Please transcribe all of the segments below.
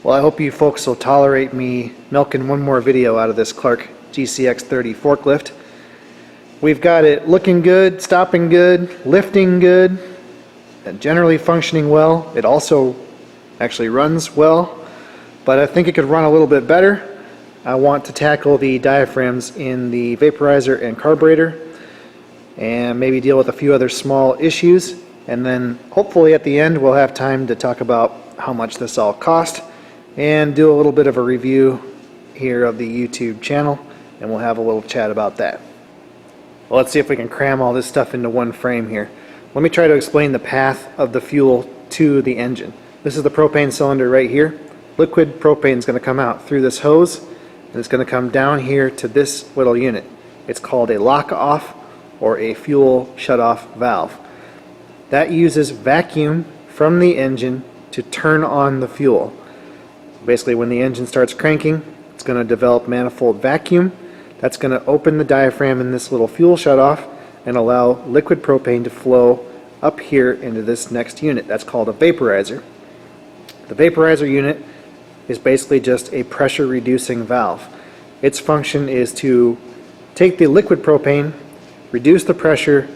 Well, I hope you folks will tolerate me milking one more video out of this Clark GCX30 forklift. We've got it looking good, stopping good, lifting good, and generally functioning well. It also actually runs well, but I think it could run a little bit better. I want to tackle the diaphragms in the vaporizer and carburetor and maybe deal with a few other small issues, and then hopefully at the end we'll have time to talk about how much this all cost and do a little bit of a review here of the YouTube channel, and we'll have a little chat about that. Well, let's see if we can cram all this stuff into one frame here. Let me try to explain the path of the fuel to the engine. This is the propane cylinder right here. Liquid propane is going to come out through this hose, and it's going to come down here to this little unit. It's called a lock-off or a fuel shut-off valve. That uses vacuum from the engine to turn on the fuel. Basically, when the engine starts cranking, it's going to develop manifold vacuum. That's going to open the diaphragm in this little fuel shutoff and allow liquid propane to flow up here into this next unit. That's called a vaporizer. The vaporizer unit is basically just a pressure reducing valve. Its function is to take the liquid propane, reduce the pressure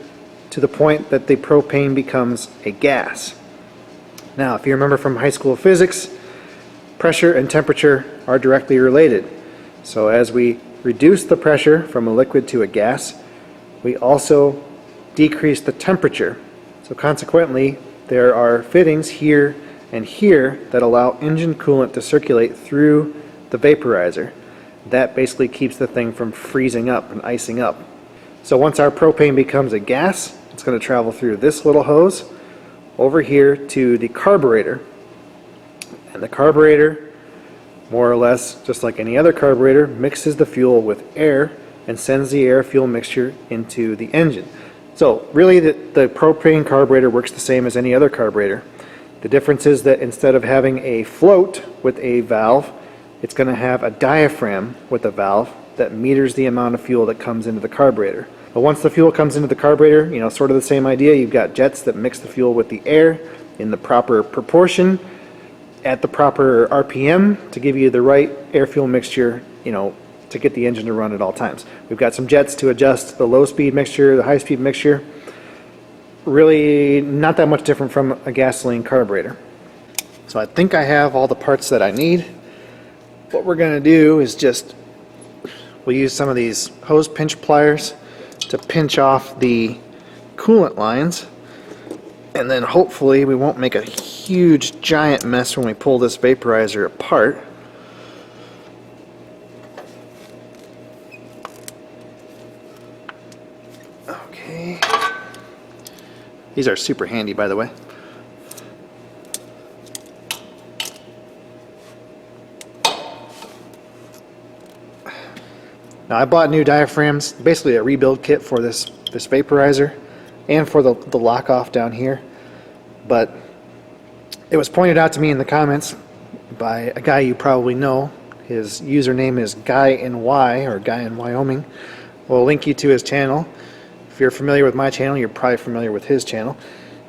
to the point that the propane becomes a gas. Now, if you remember from high school physics, pressure and temperature are directly related. So as we reduce the pressure from a liquid to a gas, we also decrease the temperature. So consequently, there are fittings here and here that allow engine coolant to circulate through the vaporizer. That basically keeps the thing from freezing up and icing up. So once our propane becomes a gas, it's going to travel through this little hose over here to the carburetor. And the carburetor, more or less just like any other carburetor, mixes the fuel with air and sends the air-fuel mixture into the engine. So really the propane carburetor works the same as any other carburetor. The difference is that instead of having a float with a valve, it's going to have a diaphragm with a valve that meters the amount of fuel that comes into the carburetor. But once the fuel comes into the carburetor, sort of the same idea. You've got jets that mix the fuel with the air in the proper proportion at the proper RPM to give you the right air-fuel mixture, to get the engine to run at all times. We've got some jets to adjust the low-speed mixture, the high-speed mixture. Really not that much different from a gasoline carburetor. So I think I have all the parts that I need. What we're going to do is we'll use some of these hose pinch pliers to pinch off the coolant lines, and then hopefully we won't make a huge giant mess when we pull this vaporizer apart. Okay. These are super handy, by the way. Now I bought new diaphragms, basically a rebuild kit for this vaporizer and for the lock-off down here. But it was pointed out to me in the comments by a guy you probably know. His username is Guy in Y, or Guy in Wyoming. We'll link you to his channel. If you're familiar with my channel, you're probably familiar with his channel.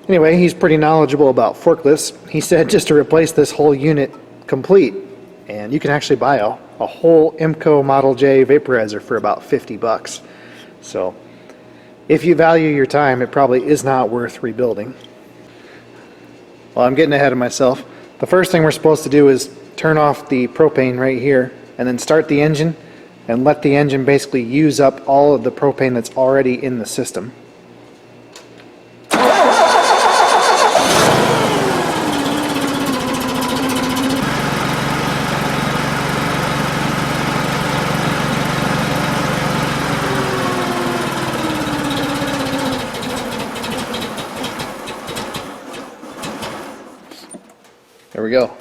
Anyway, he's pretty knowledgeable about forklifts. He said just to replace this whole unit complete, and you can actually buy a whole IMCO Model J vaporizer for about 50 bucks. So if you value your time, it probably is not worth rebuilding. Well, I'm getting ahead of myself. The first thing we're supposed to do is turn off the propane right here and then start the engine and let the engine basically use up all of the propane that's already in the system. There we go.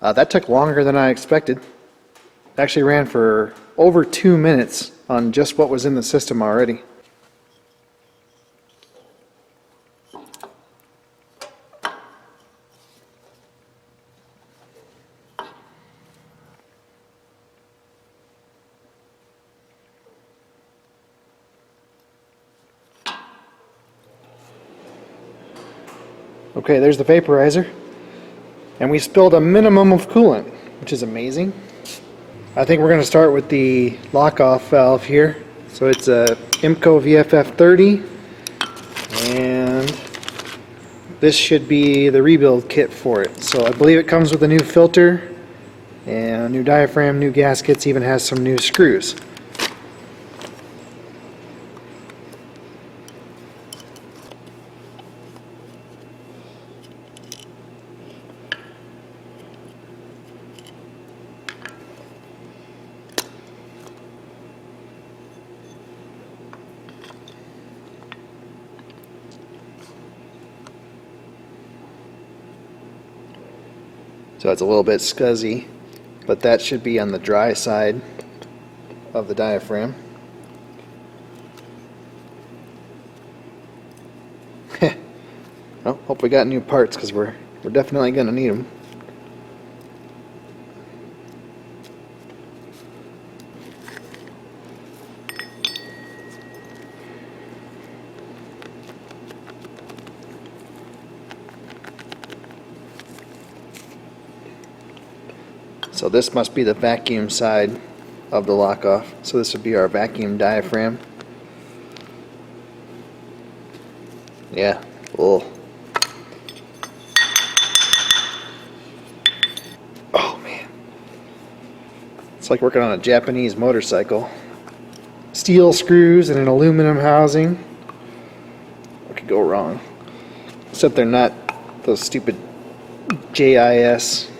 That took longer than I expected. It actually ran for over 2 minutes on just what was in the system already. Okay, there's the vaporizer. And we spilled a minimum of coolant, which is amazing. I think we're going to start with the lock-off valve here. So it's a IMCO VFF30, and this should be the rebuild kit for it. So I believe it comes with a new filter and a new diaphragm, new gaskets, even has some new screws. So it's a little bit scuzzy, but that should be on the dry side of the diaphragm. Well, hope we got new parts, because we're definitely going to need them. So this must be the vacuum side of the lock-off. So this would be our vacuum diaphragm. Yeah. Oh. Oh man. It's like working on a Japanese motorcycle. Steel screws and an aluminum housing. What could go wrong? Except they're not those stupid JIS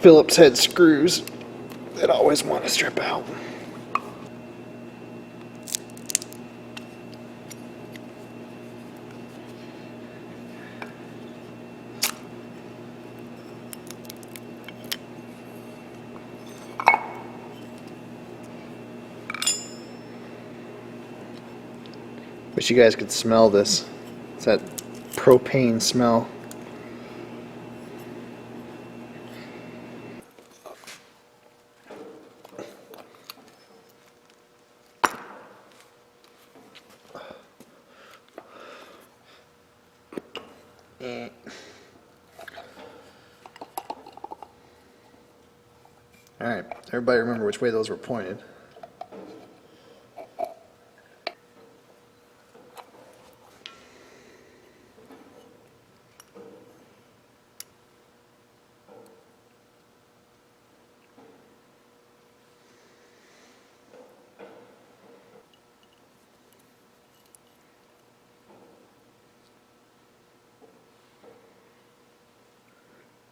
Phillips head screws that always want to strip out. Wish you guys could smell this. It's that propane smell. Alright, everybody remember which way those were pointed.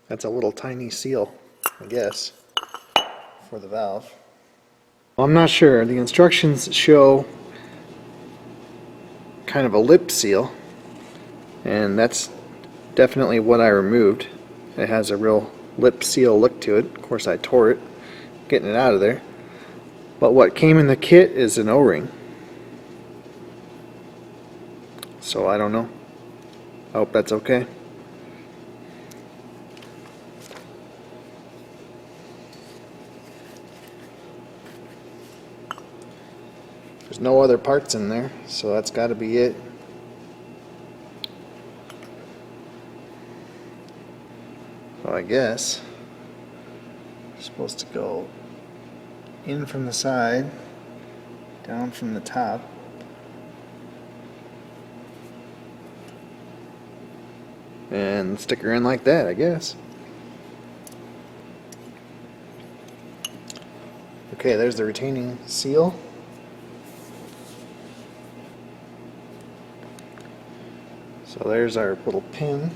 That's a little tiny seal, I guess, for the valve. Well, I'm not sure. The instructions show kind of a lip seal, and that's definitely what I removed. It has a real lip seal look to it. Of course I tore it, getting it out of there. But what came in the kit is an O-ring. So I don't know. I hope that's okay. There's no other parts in there, so that's got to be it. So I guess it's supposed to go in from the side, down from the top. And stick her in like that, I guess. Okay, there's the retaining seal. So there's our little pin.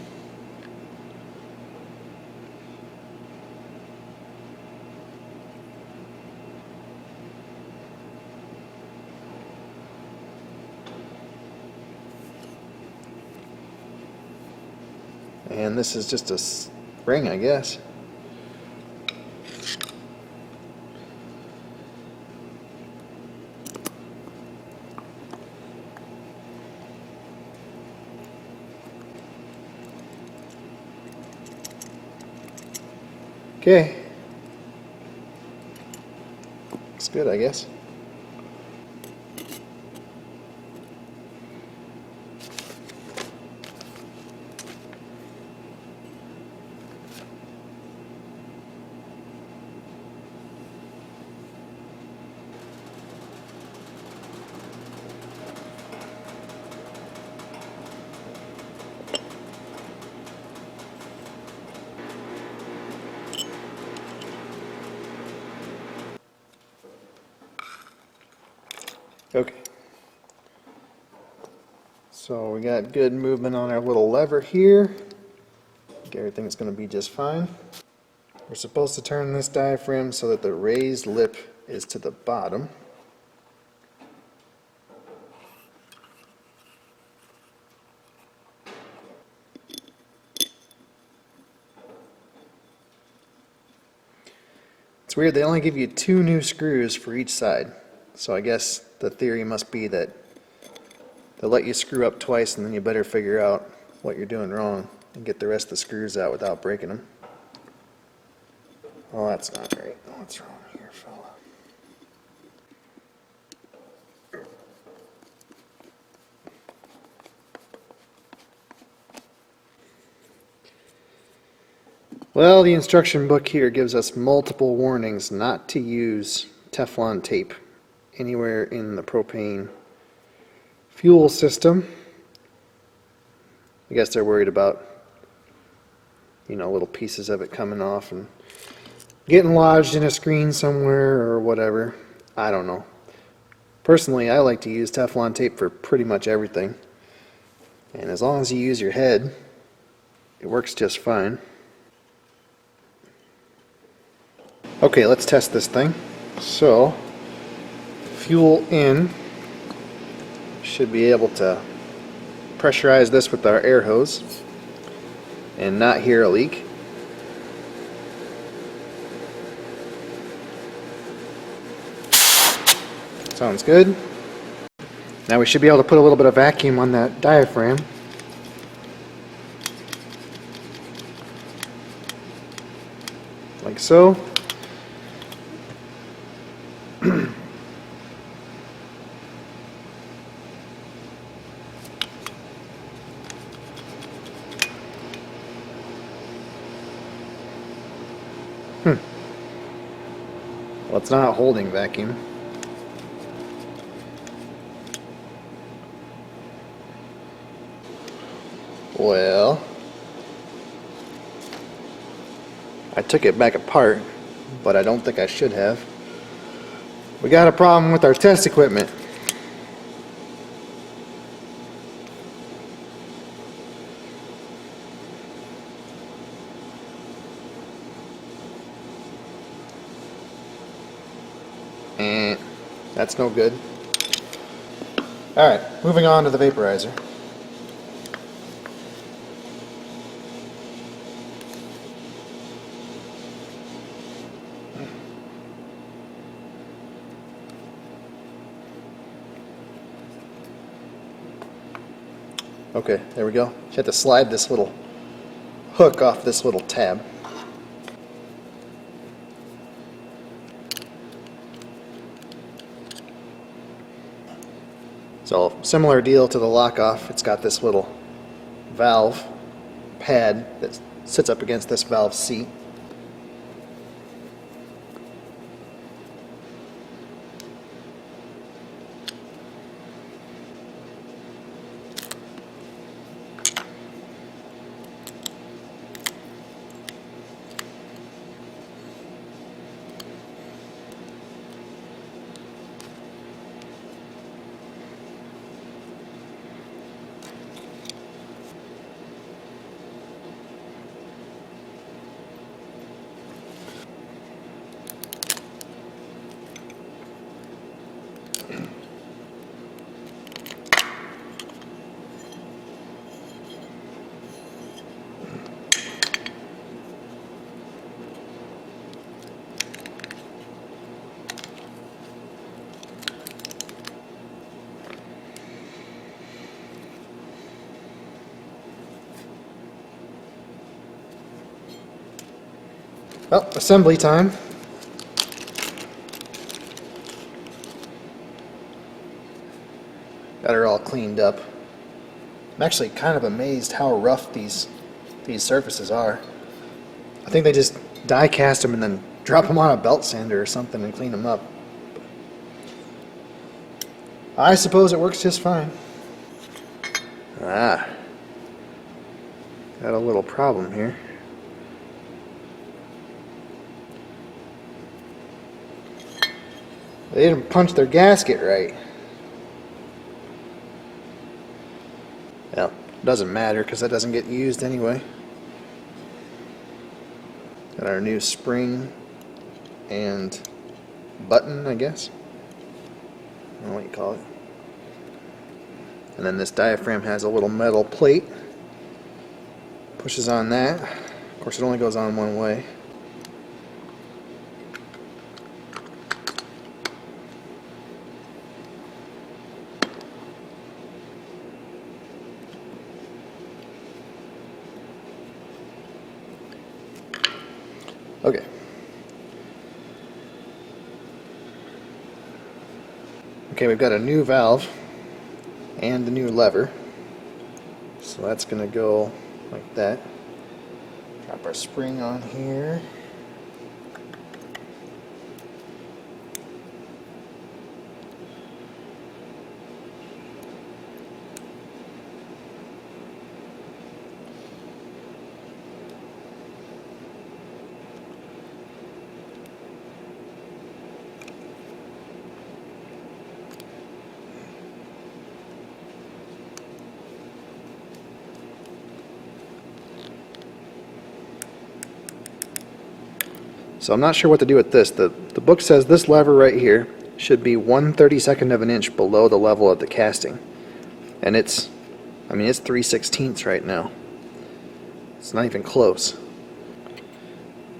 And this is just a ring, I guess. Okay. Looks good, I guess. Okay. So we got good movement on our little lever here. I think everything's going to be just fine. We're supposed to turn this diaphragm so that the raised lip is to the bottom. It's weird, they only give you 2 new screws for each side. So I guess the theory must be that they'll let you screw up twice and then you better figure out what you're doing wrong and get the rest of the screws out without breaking them. Oh, that's not right. What's wrong here, fella? Well, the instruction book here gives us multiple warnings not to use Teflon tape anywhere in the propane fuel system. I guess they're worried about, you know, little pieces of it coming off and getting lodged in a screen somewhere or whatever. I don't know. Personally, I like to use Teflon tape for pretty much everything. And as long as you use your head, it works just fine. Okay, let's test this thing. So, fuel in. Should be able to pressurize this with our air hose and not hear a leak. Sounds good. Now we should be able to put a little bit of vacuum on that diaphragm. Like so. Well, it's not holding vacuum. Well, I took it back apart, but I don't think I should have. We got a problem with our test equipment. And that's no good. Alright, moving on to the vaporizer. Okay, there we go. You have to slide this little hook off this little tab. So, similar deal to the lock-off. It's got this little valve pad that sits up against this valve seat. Well, assembly time. Got her all cleaned up. I'm actually kind of amazed how rough these surfaces are. I think they just die cast them and then drop them on a belt sander or something and clean them up. I suppose it works just fine. Got a little problem here. They didn't punch their gasket right. Doesn't matter because that doesn't get used anyway. Got our new spring and button, I guess. I don't know what you call it. And then this diaphragm has a little metal plate. Pushes on that. Of course, it only goes on one way. Okay. Okay, we've got a new valve and a new lever. So that's going to go like that. Drop our spring on here. So I'm not sure what to do with this. The book says this lever right here should be 1/32 of an inch below the level of the casting. And it's 3/16 right now. It's not even close.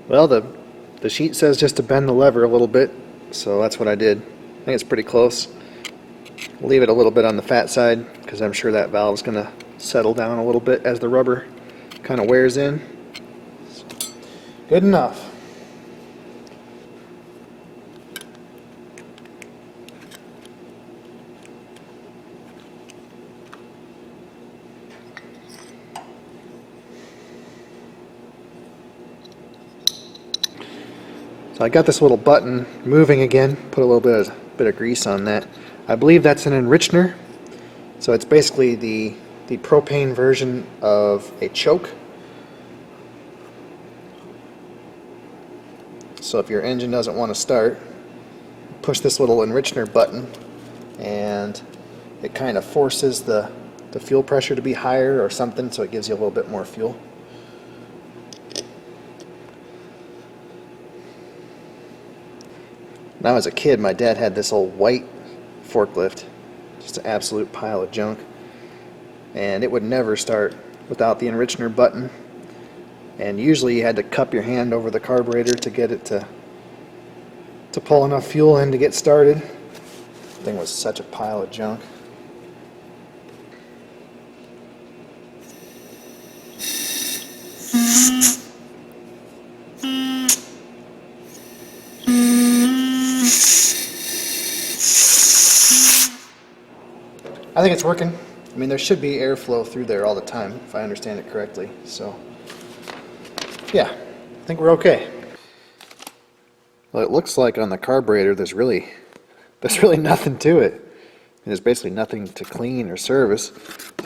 Well, the sheet says just to bend the lever a little bit, so that's what I did. I think it's pretty close. Leave it a little bit on the fat side because I'm sure that valve's going to settle down a little bit as the rubber kind of wears in. So, good enough. So I got this little button moving again, put a little bit of grease on that. I believe that's an enrichener. So it's basically the propane version of a choke. So if your engine doesn't want to start, push this little enrichener button and it kind of forces the fuel pressure to be higher or something, so it gives you a little bit more fuel. When I was a kid, my dad had this old white forklift, just an absolute pile of junk, and it would never start without the enrichener button, and usually you had to cup your hand over the carburetor to get it to pull enough fuel in to get started. The thing was such a pile of junk. I think it's working. I mean, there should be airflow through there all the time, if I understand it correctly. So, yeah, I think we're okay. Well, it looks like on the carburetor there's really nothing to it. There's basically nothing to clean or service.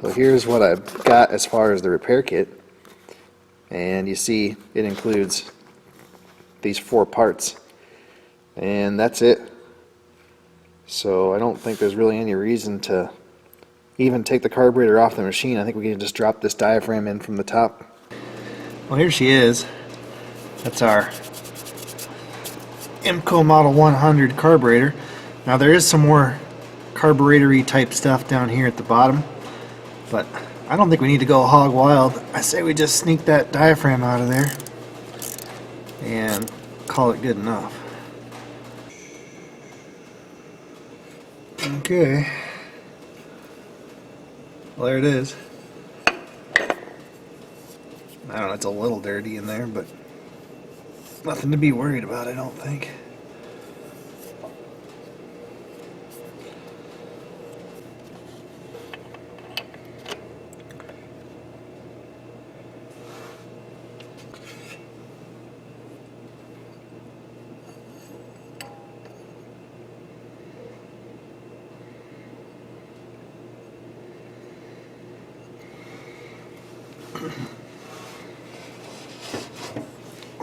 So here's what I've got as far as the repair kit. And you see it includes these 4 parts. And that's it. So I don't think there's really any reason to even take the carburetor off the machine. I think we can just drop this diaphragm in from the top. Well, here she is. That's our IMCO Model 100 carburetor. Now there is some more carburetor-y type stuff down here at the bottom, but I don't think we need to go hog wild. I say we just sneak that diaphragm out of there and call it good enough. Okay. Well, there it is. I don't know, it's a little dirty in there, but nothing to be worried about, I don't think.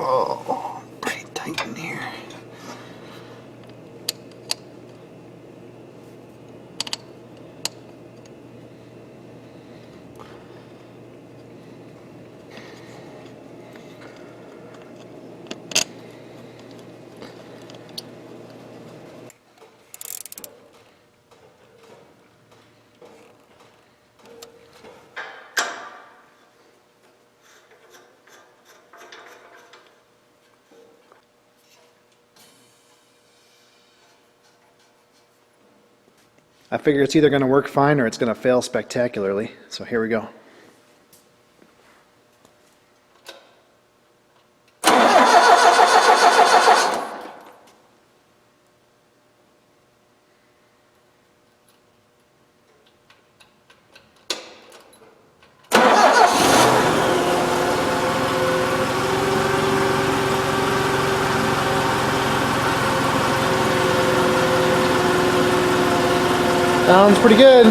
Oh, pretty tight in here. I figure it's either going to work fine or it's going to fail spectacularly. So here we go. Sounds pretty good.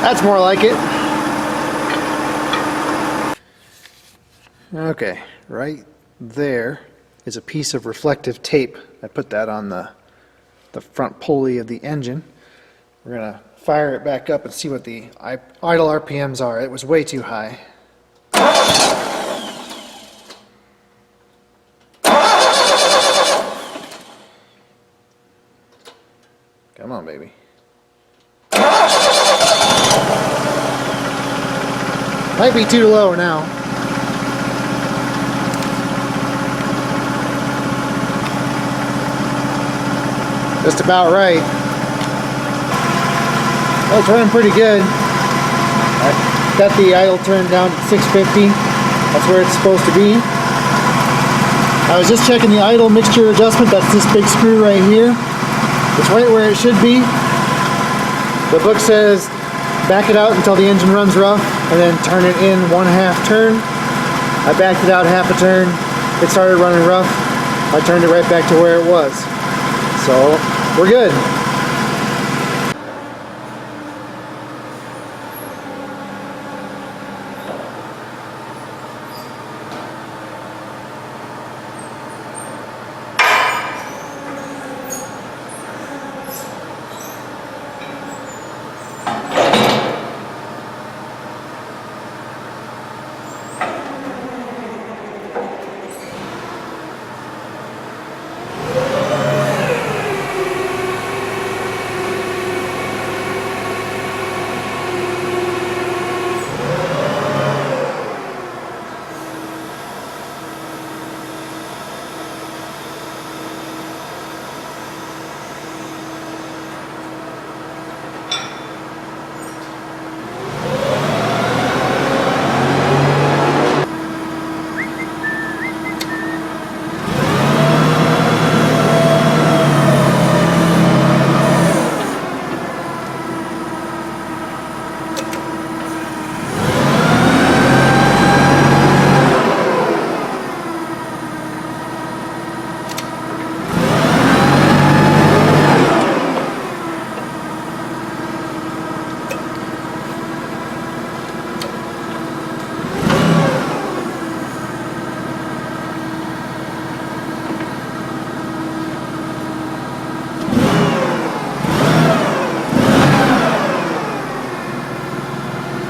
That's more like it. Okay, right there is a piece of reflective tape. I put that on the front pulley of the engine. We're gonna fire it back up and see what the idle RPMs are. It was way too high. Come on, baby. Might be too low now. Just about right. Well, it's running pretty good. I got the idle turned down to 650. That's where it's supposed to be. I was just checking the idle mixture adjustment. That's this big screw right here. It's right where it should be. The book says back it out until the engine runs rough and then turn it in 1/2 turn. I backed it out 1/2 turn. It started running rough. I turned it right back to where it was. So we're good.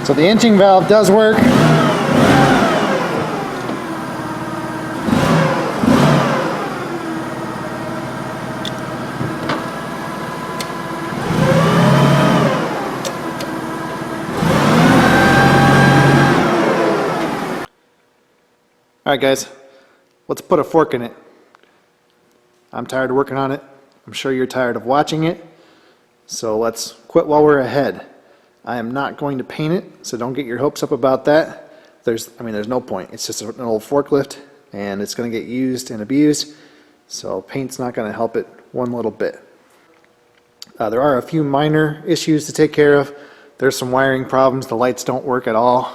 So the inching valve does work. Alright guys, let's put a fork in it. I'm tired of working on it. I'm sure you're tired of watching it. So let's quit while we're ahead. I am not going to paint it, so don't get your hopes up about that. There's no point. It's just an old forklift, and it's going to get used and abused, so paint's not going to help it one little bit. There are a few minor issues to take care of. There's some wiring problems. The lights don't work at all.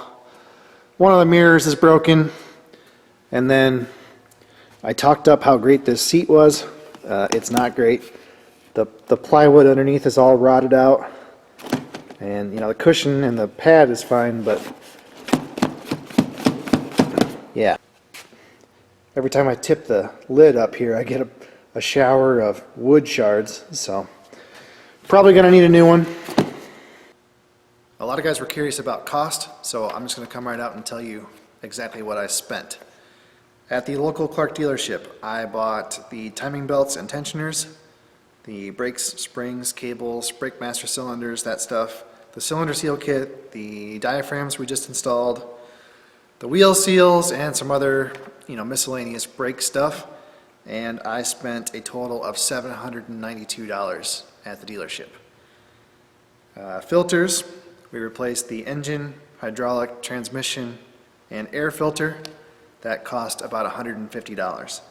One of the mirrors is broken, and then I talked up how great this seat was. It's not great. The plywood underneath is all rotted out. And you know, the cushion and the pad is fine, but Yeah. Every time I tip the lid up here, I get a shower of wood shards, so probably going to need a new one. A lot of guys were curious about cost, so I'm just going to come right out and tell you exactly what I spent. At the local Clark dealership, I bought the timing belts and tensioners, the brakes, springs, cables, brake master cylinders, that stuff, the cylinder seal kit, the diaphragms we just installed, the wheel seals, and some other, miscellaneous brake stuff. And I spent a total of $792 at the dealership. Filters, we replaced the engine, hydraulic, transmission, and air filter. That cost about $150.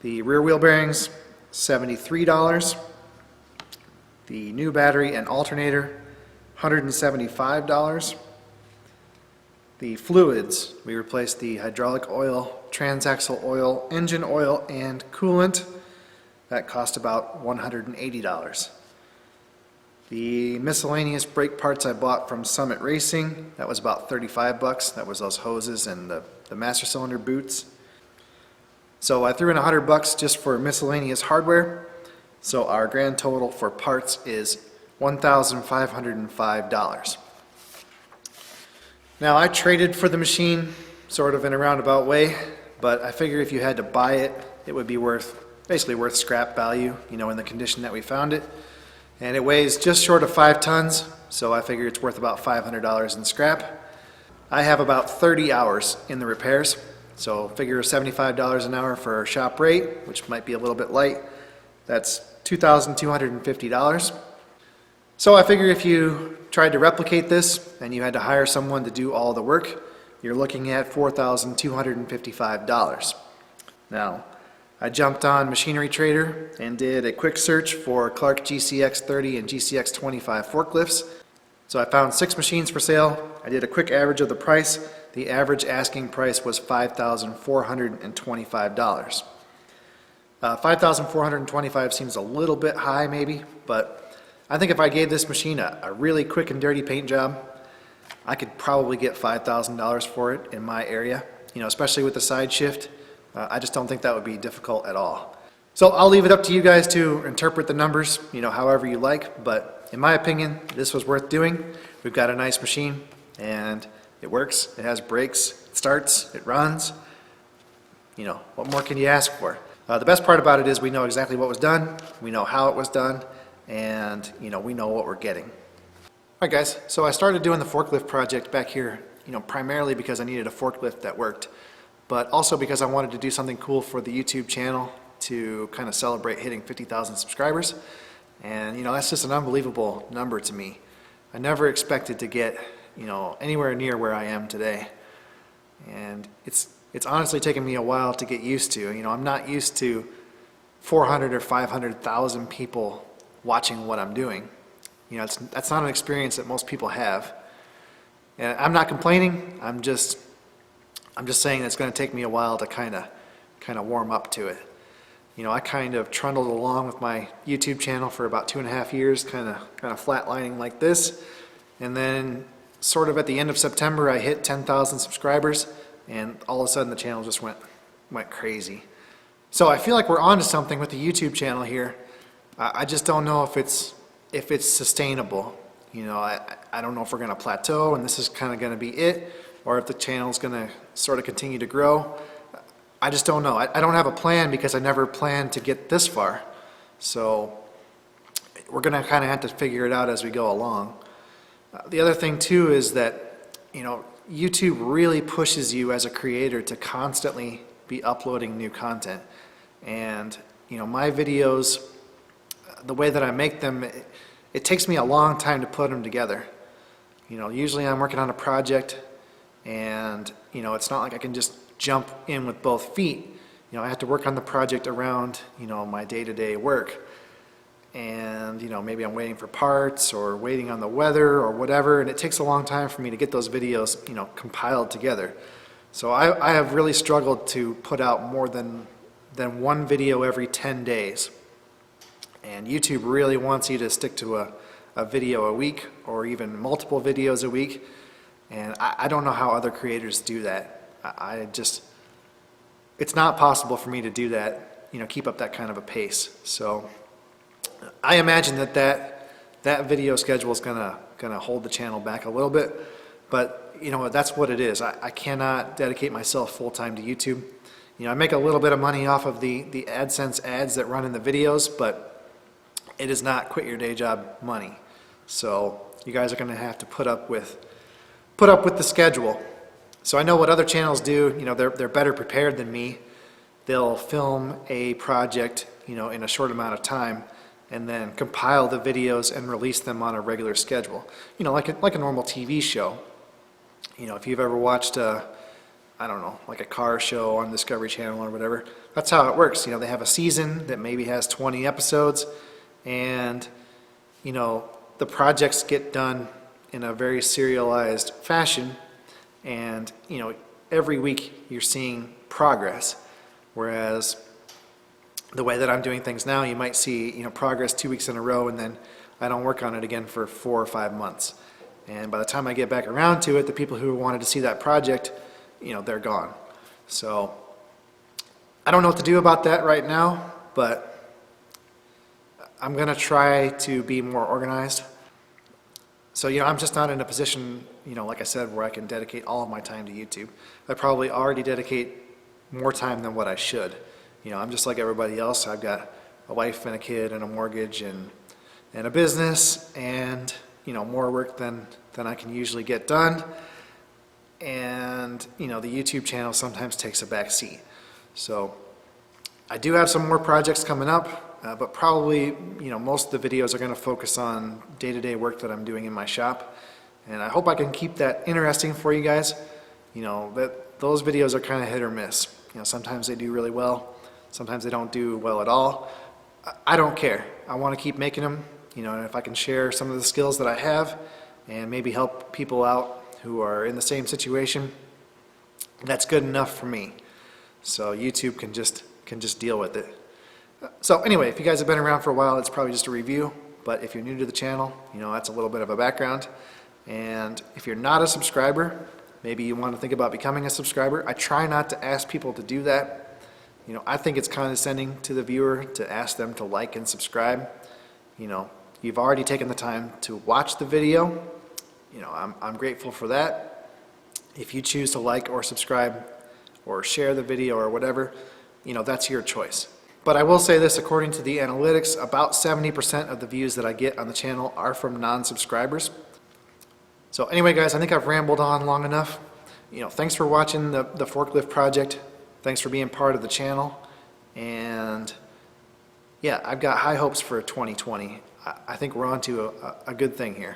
The rear wheel bearings, $73. The new battery and alternator, $175. The fluids, we replaced the hydraulic oil, transaxle oil, engine oil, and coolant. That cost about $180. The miscellaneous brake parts I bought from Summit Racing, that was about $35. That was those hoses and the master cylinder boots. So I threw in $100 just for miscellaneous hardware. So our grand total for parts is $1,505. Now I traded for the machine sort of in a roundabout way, but I figure if you had to buy it, it would be basically worth scrap value, in the condition that we found it. And it weighs just short of 5 tons, so I figure it's worth about $500 in scrap. I have about 30 hours in the repairs, so figure $75 an hour for shop rate, which might be a little bit light. That's $2,250. So I figure if you tried to replicate this and you had to hire someone to do all the work, you're looking at $4,255. Now, I jumped on Machinery Trader and did a quick search for Clark GCX30 and GCX25 forklifts. So I found 6 machines for sale. I did a quick average of the price. The average asking price was $5,425. $5,425 seems a little bit high maybe, but I think if I gave this machine a really quick and dirty paint job, I could probably get $5,000 for it in my area, especially with the side shift. I just don't think that would be difficult at all. So I'll leave it up to you guys to interpret the numbers, however you like, but in my opinion, this was worth doing. We've got a nice machine and it works, it has brakes, it starts, it runs. What more can you ask for? The best part about it is we know exactly what was done, we know how it was done, and we know what we're getting. Alright guys, so I started doing the forklift project back here, primarily because I needed a forklift that worked, but also because I wanted to do something cool for the YouTube channel to kind of celebrate hitting 50,000 subscribers. And that's just an unbelievable number to me. I never expected to get anywhere near where I am today, and it's honestly taken me a while to get used to. I'm not used to 400 or 500,000 people watching what I'm doing. That's not an experience that most people have, and I'm not complaining. I'm just saying it's going to take me a while to kind of warm up to it. I kind of trundled along with my YouTube channel for about 2.5 years, kind of flatlining like this, and then sort of at the end of September I hit 10,000 subscribers, and all of a sudden the channel just went crazy. So I feel like we're onto something with the YouTube channel here. I just don't know if it's sustainable. I don't know if we're going to plateau and this is kind of going to be it, or if the channel's going to sort of continue to grow. I just don't know. I don't have a plan because I never planned to get this far. So we're going to kind of have to figure it out as we go along. The other thing too is that YouTube really pushes you as a creator to constantly be uploading new content. And my videos, the way that I make them, it takes me a long time to put them together. Usually I'm working on a project and it's not like I can just jump in with both feet. I have to work on the project around my day-to-day work, and maybe I'm waiting for parts or waiting on the weather or whatever, and it takes a long time for me to get those videos compiled together. So I have really struggled to put out more than one video every 10 days, and YouTube really wants you to stick to a video a week or even multiple videos a week, and I don't know how other creators do that. I just it's not possible for me to do that, keep up that kind of a pace. So I imagine that video schedule is gonna hold the channel back a little bit, but that's what it is. I cannot dedicate myself full-time to YouTube. I make a little bit of money off of the AdSense ads that run in the videos, but it is not quit your day job money. So you guys are gonna have to put up with the schedule. So I know what other channels do. They're better prepared than me. They'll film a project, in a short amount of time, and then compile the videos and release them on a regular schedule. Like a normal TV show. If you've ever watched I don't know, like a car show on Discovery Channel or whatever, that's how it works. They have a season that maybe has 20 episodes, and the projects get done in a very serialized fashion, and every week you're seeing progress. Whereas the way that I'm doing things now, you might see progress 2 weeks in a row, and then I don't work on it again for 4 or 5 months. And by the time I get back around to it, the people who wanted to see that project, they're gone. So I don't know what to do about that right now, but I'm gonna try to be more organized. So I'm just not in a position, like I said, where I can dedicate all of my time to YouTube. I probably already dedicate more time than what I should. I'm just like everybody else. I've got a wife and a kid and a mortgage and a business, and more work than I can usually get done. And the YouTube channel sometimes takes a back seat. So I do have some more projects coming up. But probably, most of the videos are going to focus on day-to-day work that I'm doing in my shop. And I hope I can keep that interesting for you guys. Those videos are kind of hit or miss. Sometimes they do really well. Sometimes they don't do well at all. I don't care. I want to keep making them. And if I can share some of the skills that I have and maybe help people out who are in the same situation, that's good enough for me. So YouTube can just deal with it. So anyway, if you guys have been around for a while, it's probably just a review, but if you're new to the channel, that's a little bit of a background. And if you're not a subscriber, maybe you want to think about becoming a subscriber. I try not to ask people to do that. I think it's condescending to the viewer to ask them to like and subscribe. You've already taken the time to watch the video. I'm grateful for that. If you choose to like or subscribe or share the video or whatever, that's your choice. But I will say this, according to the analytics, about 70% of the views that I get on the channel are from non-subscribers. So anyway, guys, I think I've rambled on long enough. Thanks for watching the forklift project. Thanks for being part of the channel. And yeah, I've got high hopes for 2020. I think we're on to a good thing here.